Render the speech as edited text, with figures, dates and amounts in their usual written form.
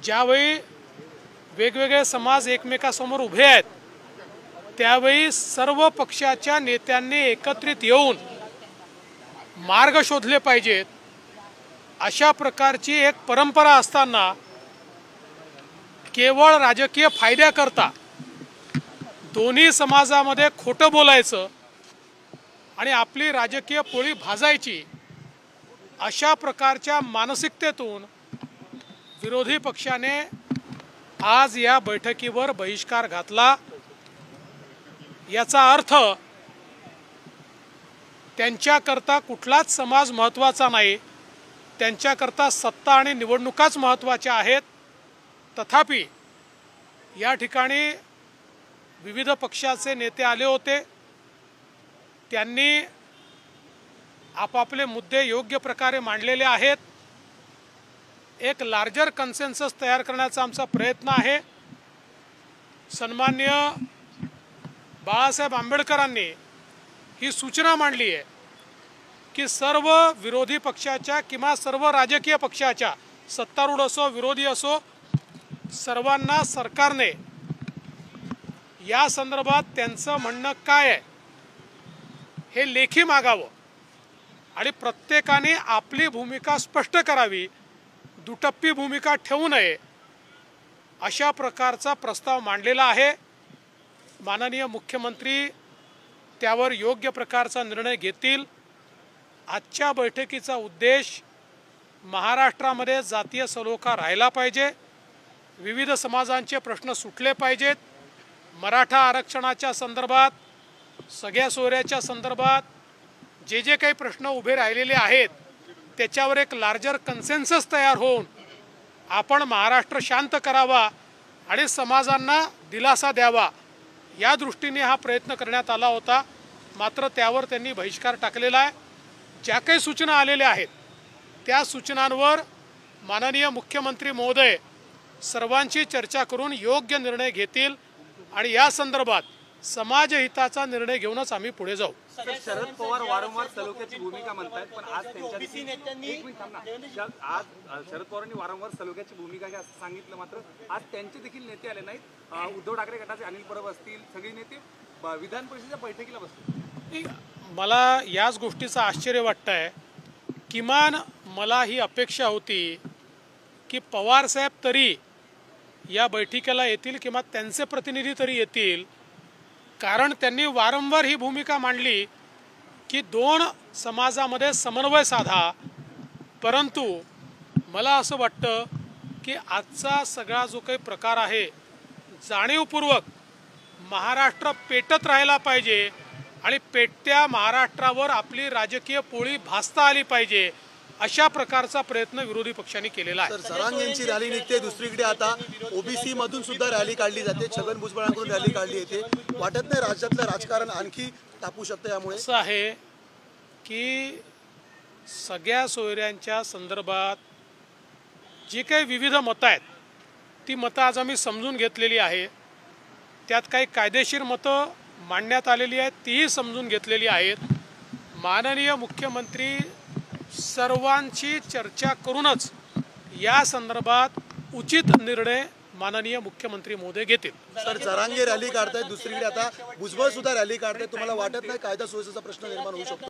ज्यावेळी वेगवेगळे समाज एकमेकांसमोर उभे आहेत त्यावेळी सर्व पक्षाच्या नेत्यांनी एकत्रित येऊन मार्ग शोधले पाहिजेत। अशा प्रकारची एक परंपरा असताना केवळ राजकीय फायद्याकरता दोन्ही समाजामध्ये खोटं बोलायचं आणि आपली राजकीय पोळी भाजायची, अशा प्रकारच्या मानसिकतेतून विरोधी पक्षाने आज या बैठकीवर बहिष्कार घातला। याचा अर्थ त्यांच्याकरता कुठलाच समाज महत्त्वाचा नाही, त्यांच्याकरता सत्ता आणि निवडणुकाच महत्त्वाच्या आहेत। तथापि या ठिकाणी विविध पक्षाचे नेते आले होते, त्यांनी आपापले मुद्दे योग्य प्रकारे मांडलेले आहेत। एक लार्जर कन्सेन्सस तयार करण्याचा आमचा प्रयत्न आहे। सन्माननीय बाळासाहेब आंबेडकरांनी ही सूचना मांडली आहे की सर्व विरोधी पक्षाच्या किंवा सर्व राजकीय पक्षाच्या, सत्तारूढ असो विरोधी असो, सर्वांना सरकारने या संदर्भात त्यांचं म्हणणं काय आहे हे लेखी मागावं आणि प्रत्येकाने आपली भूमिका स्पष्ट करावी, दुटप्पी भूमिका ठेवू नये, अशा प्रकारचा प्रस्ताव मांडलेला आहे। माननीय मुख्यमंत्री त्यावर योग्य प्रकारचा निर्णय घेतील। आजच्या बैठकीचा उद्देश महाराष्ट्रामध्ये जातीय सलोखा राहिला पाहिजे, विविध समाजांचे प्रश्न सुटले पाहिजेत। मराठा आरक्षणाच्या संदर्भात, सगळ्या सोयऱ्याच्या संदर्भात जे जे काही प्रश्न उभे राहिलेले आहेत त्याच्यावर एक लार्जर कन्सेन्सस तयार होऊन आपण महाराष्ट्र शांत करावा आणि समाजांना दिलासा द्यावा, या दृष्टीने हा प्रयत्न करण्यात आला होता। मात्र त्यावर त्यांनी बहिष्कार टाकलेला आहे। ज्या काही सूचना आलेल्या आहेत त्या सूचनांवर माननीय मुख्यमंत्री महोदय सर्वांची चर्चा करून योग्य निर्णय घेतील आणि या संदर्भात समाजहिताचा निर्णय घेऊनच आम्ही पुढे जाऊ। शरद पवार वारंवार सलोख्याची भूमिका म्हणतात, पण आज त्यांच्या आज शरद पवारांनी वारंवार सलोख्याची भूमिका घ्या असं सांगितलं, मात्र आज त्यांचे देखील नेते आले नाहीत। उद्धव ठाकरे गटाचे अनिल परब असतील, सगळे नेते विधान परिषदेच्या बैठकीला बसले। मला याच गोष्टीचं आश्चर्य वाटतंय। किमान मला ही अपेक्षा होती की पवार साहेब तरी या बैठकीला येतील किंवा त्यांचे प्रतिनिधी तरी येतील, कारण त्यांनी वारंवार ही भूमिका मांडली की दोन समाजामध्ये समन्वय साधा। परंतु मला असं वाटतं की आजचा सगळा जो काही प्रकार आहे जाणीवपूर्वक महाराष्ट्र पेटत राहिला पाहिजे आणि पेटत्या महाराष्ट्रावर आपली राजकीय पोळी भाजता आली पाहिजे, अशा प्रकारचा प्रयत्न विरोधी पक्षांनी केलेला आहे। जरांग यांची रॅली निघते, दुसरीकडे आता ओबीसी मधून सुद्धा रॅली काढली जाते, छगन भुजबळांकडून रॅली काढली येते। वाटत नाही राज्यातलं राजकारण आणखी तापू शकतं यामुळे? असं आहे की सगळ्या सोयऱ्यांच्या संदर्भात जी काही विविध मतं आहेत ती मतं आज आम्ही समजून घेतलेली आहे। त्यात काही कायदेशीर मतं मांडण्यात आलेली आहेत तीही समजून घेतलेली आहेत। माननीय मुख्यमंत्री सर्वांची चर्चा करूनच या संदर्भात उचित निर्णय माननीय मुख्यमंत्री महोदय घेतील। सर, जरांगे रॅली काढतायत, दुसरीकडे आता भुजबळ सुद्धा रॅली काढतायत, तुम्हाला वाटत नाही कायदा सुव्यवस्थेचा प्रश्न निर्माण होऊ शकतो?